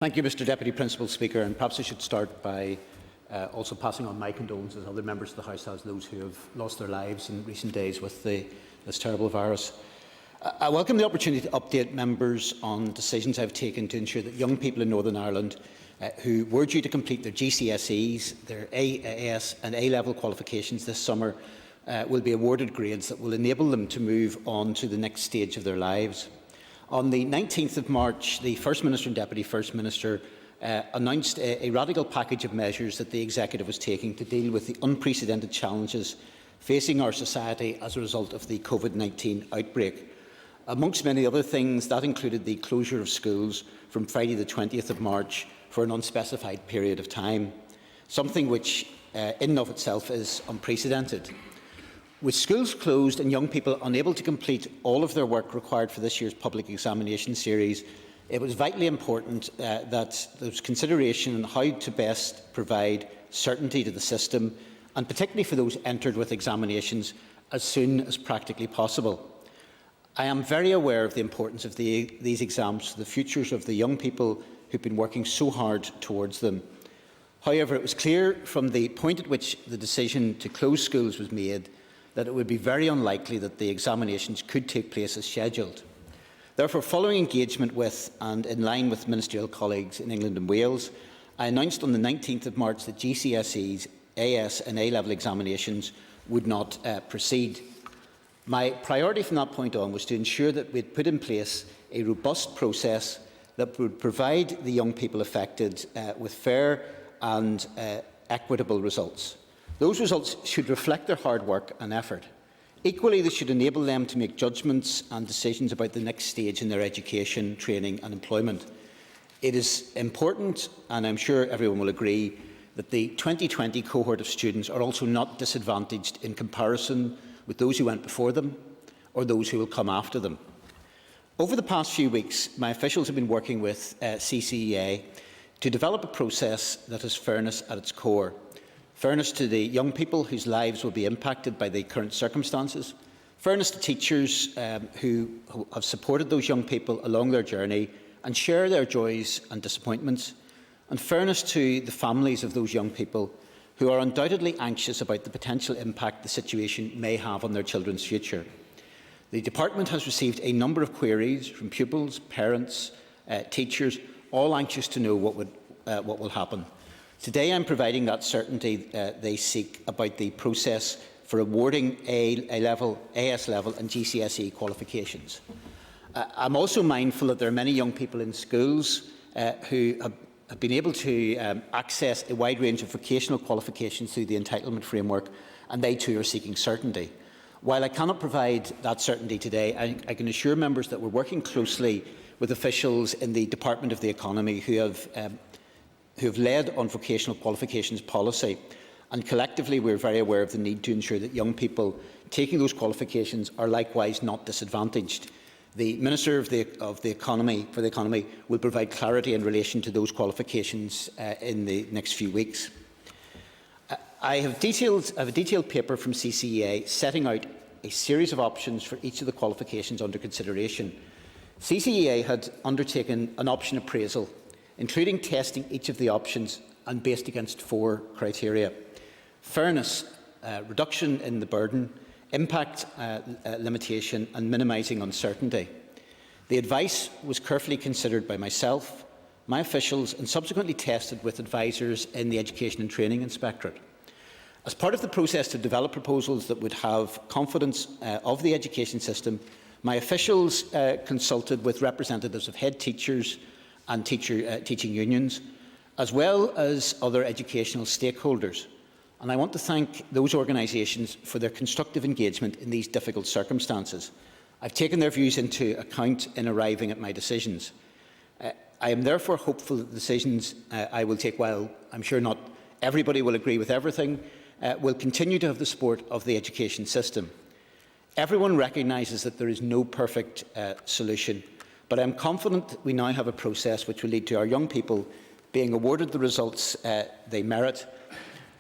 Thank you, Mr Deputy Principal Speaker, and perhaps I should start by also passing on my condolences to other members of the House as those who have lost their lives in recent days with this terrible virus. I welcome the opportunity to update members on decisions I have taken to ensure that young people in Northern Ireland who were due to complete their GCSEs, their AS and A-level qualifications this summer will be awarded grades that will enable them to move on to the next stage of their lives. On the 19th of March, the First Minister and Deputy First Minister announced a radical package of measures that the Executive was taking to deal with the unprecedented challenges facing our society as a result of the COVID-19 outbreak. Amongst many other things, that included the closure of schools from Friday the 20th of March for an unspecified period of time, something which in and of itself is unprecedented. With schools closed and young people unable to complete all of their work required for this year's public examination series, it was vitally important that there was consideration on how to best provide certainty to the system, and particularly for those entered with examinations as soon as practically possible. I am very aware of the importance of these exams to the futures of the young people who have been working so hard towards them. However, it was clear from the point at which the decision to close schools was made that it would be very unlikely that the examinations could take place as scheduled. Therefore, following engagement with and in line with ministerial colleagues in England and Wales, I announced on the 19th of March that GCSEs, AS and A-level examinations would not proceed. My priority from that point on was to ensure that we had put in place a robust process that would provide the young people affected with fair and equitable results. Those results should reflect their hard work and effort. Equally, they should enable them to make judgments and decisions about the next stage in their education, training and employment. It is important, and I am sure everyone will agree, that the 2020 cohort of students are also not disadvantaged in comparison with those who went before them or those who will come after them. Over the past few weeks, my officials have been working with CCEA to develop a process that has fairness at its core. Fairness to the young people whose lives will be impacted by the current circumstances, fairness to teachers who have supported those young people along their journey and share their joys and disappointments, and fairness to the families of those young people who are undoubtedly anxious about the potential impact the situation may have on their children's future. The Department has received a number of queries from pupils, parents, teachers, all anxious to know what will happen. Today I am providing that certainty they seek about the process for awarding A-level, AS-level and GCSE qualifications. I am also mindful that there are many young people in schools who have been able to access a wide range of vocational qualifications through the entitlement framework, and they too are seeking certainty. While I cannot provide that certainty today, I can assure members that we are working closely with officials in the Department of the Economy who have led on vocational qualifications policy, and collectively we are very aware of the need to ensure that young people taking those qualifications are likewise not disadvantaged. The Minister for the Economy will provide clarity in relation to those qualifications in the next few weeks. I have a detailed paper from CCEA setting out a series of options for each of the qualifications under consideration. CCEA had undertaken an option appraisal, including testing each of the options and based against 4 criteria: fairness, reduction in the burden, impact limitation and minimising uncertainty. The advice was carefully considered by myself, my officials and subsequently tested with advisers in the Education and Training Inspectorate. As part of the process to develop proposals that would have confidence of the education system, my officials consulted with representatives of head teachers and teaching unions, as well as other educational stakeholders. And I want to thank those organisations for their constructive engagement in these difficult circumstances. I have taken their views into account in arriving at my decisions. I am therefore hopeful that the decisions I will take, while I am sure not everybody will agree with everything, will continue to have the support of the education system. Everyone recognises that there is no perfect solution, but I am confident that we now have a process which will lead to our young people being awarded the results they merit,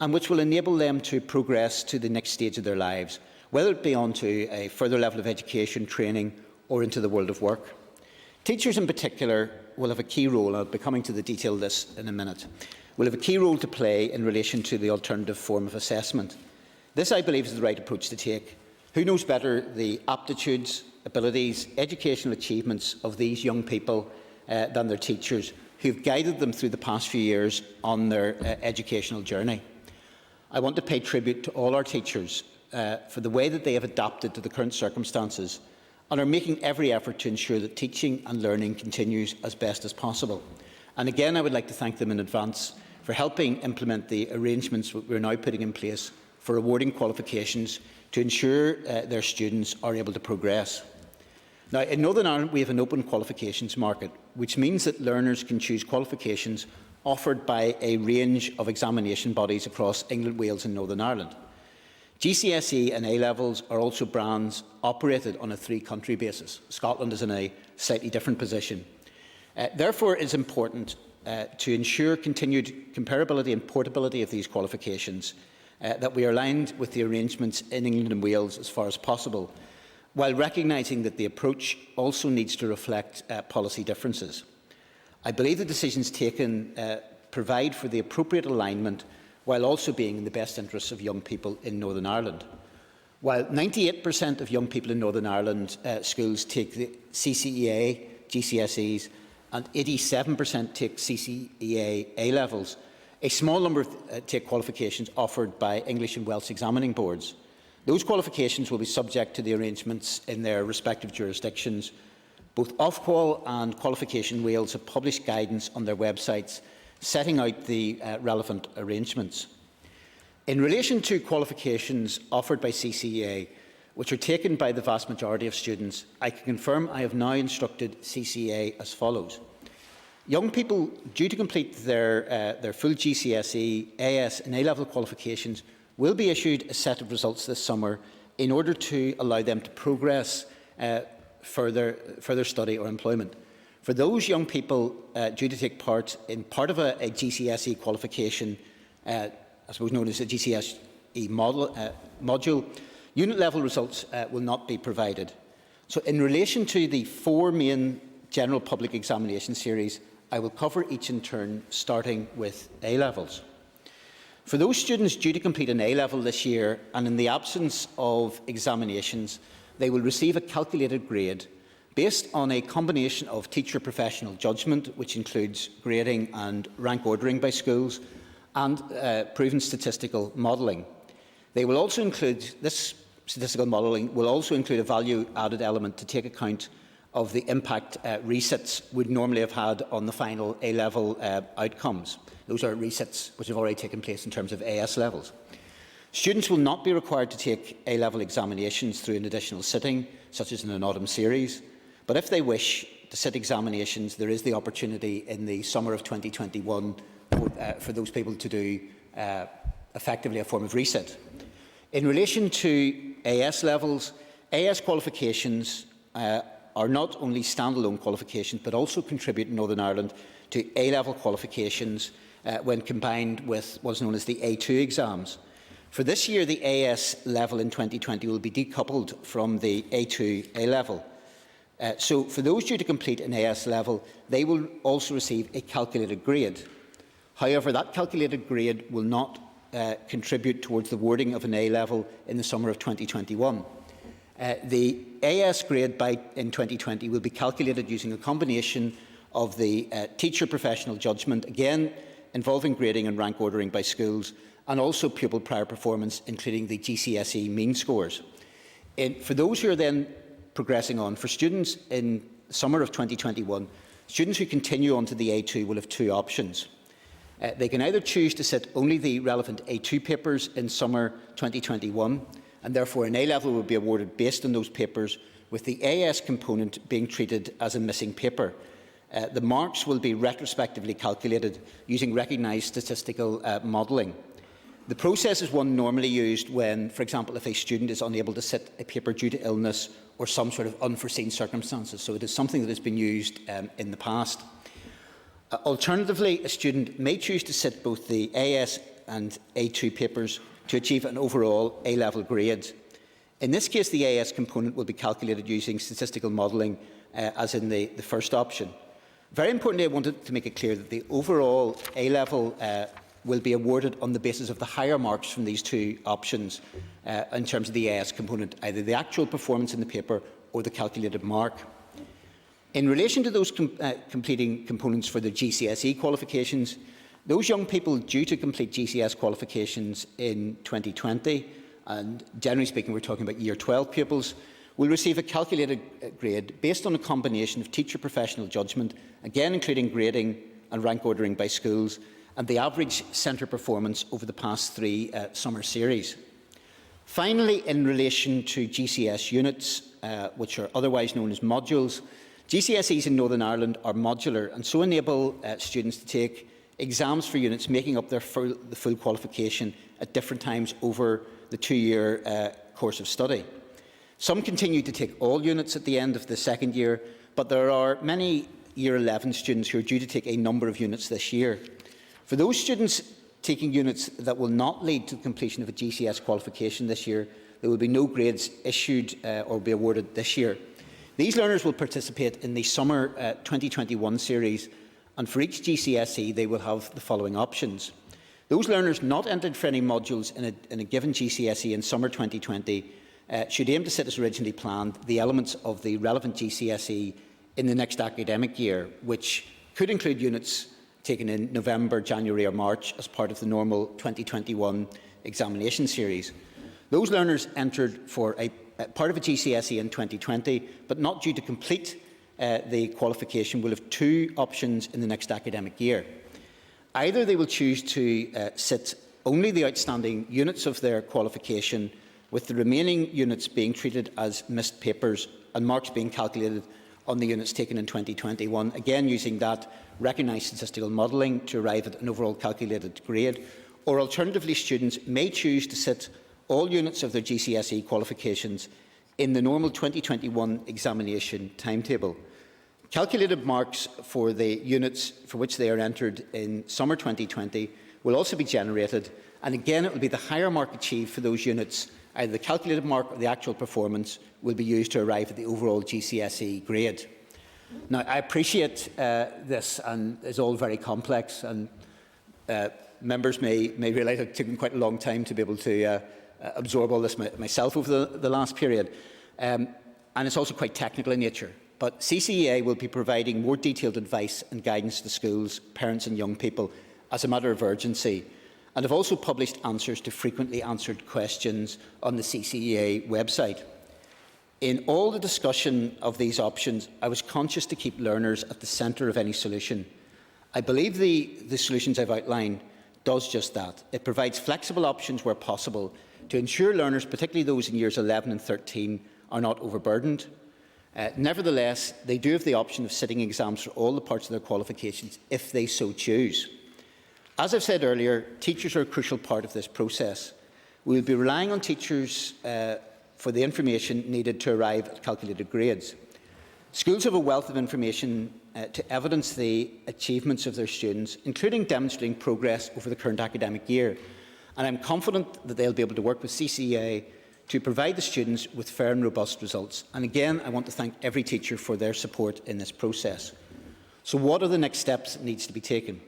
and which will enable them to progress to the next stage of their lives, whether it be on to a further level of education, training or into the world of work. Teachers in particular will have a key role, and I'll be coming to the detail of this in a minute, will have a key role to play in relation to the alternative form of assessment. This, I believe, is the right approach to take. Who knows better the aptitudes, abilities, educational achievements of these young people than their teachers, who have guided them through the past few years on their educational journey. I want to pay tribute to all our teachers for the way that they have adapted to the current circumstances and are making every effort to ensure that teaching and learning continues as best as possible. And again, I would like to thank them in advance for helping implement the arrangements we are now putting in place for awarding qualifications to ensure their students are able to progress. Now, in Northern Ireland, we have an open qualifications market, which means that learners can choose qualifications offered by a range of examination bodies across England, Wales and Northern Ireland. GCSE and A-levels are also brands operated on a three-country basis. Scotland is in a slightly different position. Therefore, it is important to ensure continued comparability and portability of these qualifications, that we are aligned with the arrangements in England and Wales as far as possible, while recognising that the approach also needs to reflect policy differences. I believe the decisions taken provide for the appropriate alignment while also being in the best interests of young people in Northern Ireland. While 98% of young people in Northern Ireland schools take the CCEA, GCSEs, and 87% take CCEA A-levels, a small number take qualifications offered by English and Welsh examining boards. Those qualifications will be subject to the arrangements in their respective jurisdictions. Both Ofqual and Qualification Wales have published guidance on their websites setting out the relevant arrangements. In relation to qualifications offered by CCEA, which are taken by the vast majority of students, I can confirm I have now instructed CCEA as follows. Young people due to complete their full GCSE, AS and A-level qualifications will be issued a set of results this summer in order to allow them to progress further study or employment. For those young people due to take part in part of a GCSE qualification, I suppose known as a GCSE module, unit-level results will not be provided. So in relation to the four main general public examination series, I will cover each in turn, starting with A-levels. For those students due to complete an A-level this year, and in the absence of examinations, they will receive a calculated grade based on a combination of teacher professional judgment, which includes grading and rank ordering by schools, and proven statistical modelling. They will also include, this statistical modelling will also include a value-added element to take account of the impact resets would normally have had on the final A-level outcomes. Those are resets which have already taken place in terms of AS levels. Students will not be required to take A-level examinations through an additional sitting, such as in an autumn series, but if they wish to sit examinations, there is the opportunity in the summer of 2021 for those people to do effectively a form of reset. In relation to AS levels, AS qualifications are not only standalone qualifications, but also contribute in Northern Ireland to A-level qualifications when combined with what's known as the A2 exams. For this year, the AS level in 2020 will be decoupled from the A2 A-level. So for those due to complete an AS level, they will also receive a calculated grade. However, that calculated grade will not contribute towards the awarding of an A-level in the summer of 2021. The AS grade in 2020 will be calculated using a combination of the teacher professional judgment, again involving grading and rank ordering by schools, and also pupil prior performance, including the GCSE mean scores. For those who are then progressing on, for students in summer of 2021, students who continue on to the A2 will have two options. They can either choose to sit only the relevant A2 papers in summer 2021, and therefore an A-level will be awarded based on those papers, with the AS component being treated as a missing paper. The marks will be retrospectively calculated using recognised statistical modelling. The process is one normally used when, for example, if a student is unable to sit a paper due to illness or some sort of unforeseen circumstances. So it is something that has been used in the past. Alternatively, a student may choose to sit both the AS and A2 papers to achieve an overall A-level grade. In this case, the AS component will be calculated using statistical modelling, as in the first option. Very importantly, I wanted to make it clear that the overall A-level will be awarded on the basis of the higher marks from these two options in terms of the AS component, either the actual performance in the paper or the calculated mark. In relation to those completing components for the GCSE qualifications, those young people due to complete GCS qualifications in 2020, and generally speaking we're talking about Year 12 pupils, will receive a calculated grade based on a combination of teacher professional judgment, again including grading and rank ordering by schools, and the average centre performance over the past three summer series. Finally, in relation to GCS units, which are otherwise known as modules, GCSEs in Northern Ireland are modular and so enable students to take exams for units making up the full qualification at different times over the two-year course of study. Some continue to take all units at the end of the second year, but there are many Year 11 students who are due to take a number of units this year. For those students taking units that will not lead to the completion of a GCS qualification this year, there will be no grades issued or be awarded this year. These learners will participate in the summer 2021 series, and for each GCSE they will have the following options. Those learners not entered for any modules in a given GCSE in summer 2020 should aim to sit as originally planned the elements of the relevant GCSE in the next academic year, which could include units taken in November, January or March as part of the normal 2021 examination series. Those learners entered for a part of a GCSE in 2020, but not due to complete the qualification, will have two options in the next academic year. Either they will choose to sit only the outstanding units of their qualification, with the remaining units being treated as missed papers and marks being calculated on the units taken in 2021, again using that recognised statistical modelling to arrive at an overall calculated grade, or alternatively students may choose to sit all units of their GCSE qualifications in the normal 2021 examination timetable. Calculated marks for the units for which they are entered in summer 2020 will also be generated, and again it will be the higher mark achieved for those units, either the calculated mark or the actual performance, will be used to arrive at the overall GCSE grade. Now, I appreciate this, and it's all very complex, and members may realise it took me quite a long time to be able to absorb all this myself over the last period, and it's also quite technical in nature. But CCEA will be providing more detailed advice and guidance to schools, parents and young people as a matter of urgency, and have also published answers to frequently answered questions on the CCEA website. In all the discussion of these options, I was conscious to keep learners at the centre of any solution. I believe the solutions I've outlined does just that. It provides flexible options where possible to ensure learners, particularly those in years 11 and 13, are not overburdened. Nevertheless, they do have the option of sitting exams for all the parts of their qualifications if they so choose. As I've said earlier, teachers are a crucial part of this process. We will be relying on teachers for the information needed to arrive at calculated grades. Schools have a wealth of information to evidence the achievements of their students, including demonstrating progress over the current academic year. And I'm confident that they'll be able to work with CCEA to provide the students with fair and robust results. And again, I want to thank every teacher for their support in this process. So what are the next steps that need to be taken?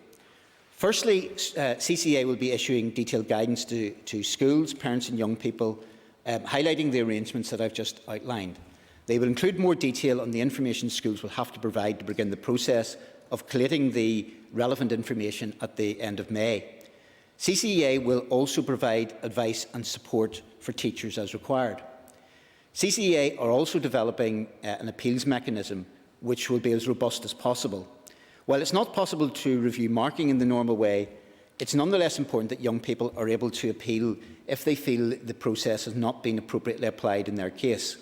Firstly, CCEA will be issuing detailed guidance to schools, parents and young people, highlighting the arrangements that I've just outlined. They will include more detail on the information schools will have to provide to begin the process of collating the relevant information at the end of May. CCEA will also provide advice and support for teachers as required. CCEA are also developing an appeals mechanism which will be as robust as possible. While it's not possible to review marking in the normal way, it's nonetheless important that young people are able to appeal if they feel the process has not been appropriately applied in their case.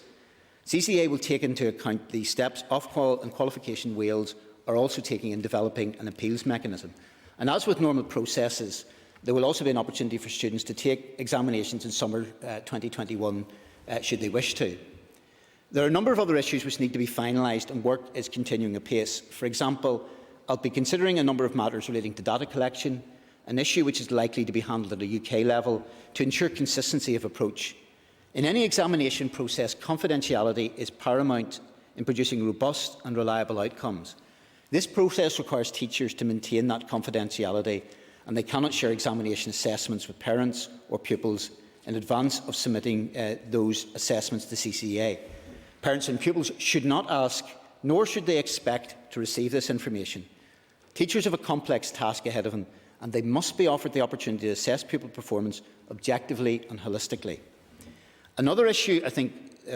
CCEA will take into account the steps Ofqual and Qualification Wales are also taking in developing an appeals mechanism. And as with normal processes, there will also be an opportunity for students to take examinations in summer 2021 should they wish to. There are a number of other issues which need to be finalised, and work is continuing apace. For example, I'll be considering a number of matters relating to data collection, an issue which is likely to be handled at a UK level, to ensure consistency of approach. In any examination process, confidentiality is paramount in producing robust and reliable outcomes. This process requires teachers to maintain that confidentiality, and they cannot share examination assessments with parents or pupils in advance of submitting those assessments to CCEA. Parents and pupils should not ask, nor should they expect, to receive this information. Teachers have a complex task ahead of them, and they must be offered the opportunity to assess pupil performance objectively and holistically. Another issue, I think,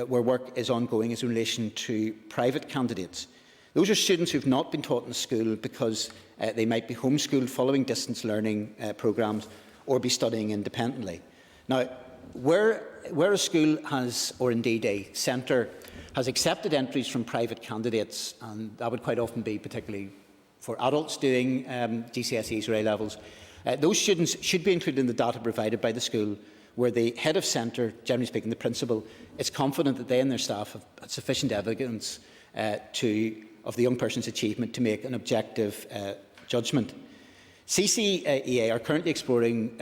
where work is ongoing is in relation to private candidates. Those are students who have not been taught in the school because they might be homeschooled following distance learning programmes or be studying independently. Now, where a school has, or indeed a centre, has accepted entries from private candidates, and that would quite often be particularly for adults doing GCSEs or A-levels, those students should be included in the data provided by the school, where the head of centre, generally speaking the principal, is confident that they and their staff have sufficient evidence of the young person's achievement to make an objective judgment. CCEA are currently exploring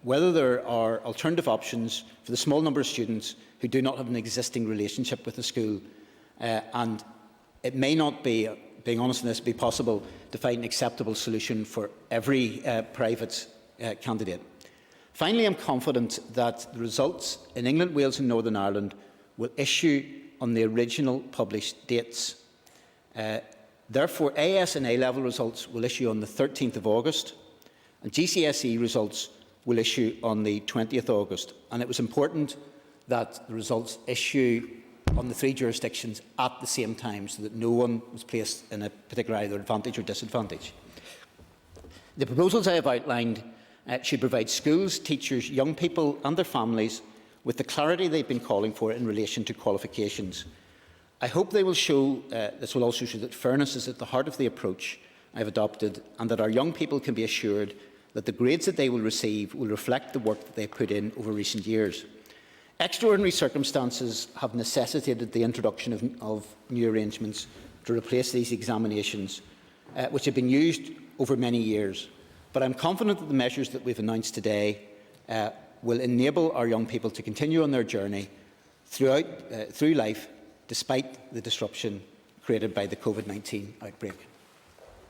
whether there are alternative options for the small number of students who do not have an existing relationship with the school, and it may not be, being honest in this, be possible to find an acceptable solution for every private candidate. Finally, I am confident that the results in England, Wales and Northern Ireland will issue on the original published dates. Therefore, AS and A-level results will issue on the 13th of August, and GCSE results will issue on the 20th of August. And it was important that the results issue on the three jurisdictions at the same time, so that no one was placed in a particular either advantage or disadvantage. The proposals I have outlined should provide schools, teachers, young people and their families with the clarity they've been calling for in relation to qualifications. I hope they will show, this will also show that fairness is at the heart of the approach I have adopted, and that our young people can be assured that the grades that they will receive will reflect the work that they have put in over recent years. Extraordinary circumstances have necessitated the introduction of new arrangements to replace these examinations, which have been used over many years. But I am confident that the measures that we have announced today will enable our young people to continue on their journey through life, despite the disruption created by the COVID-19 outbreak.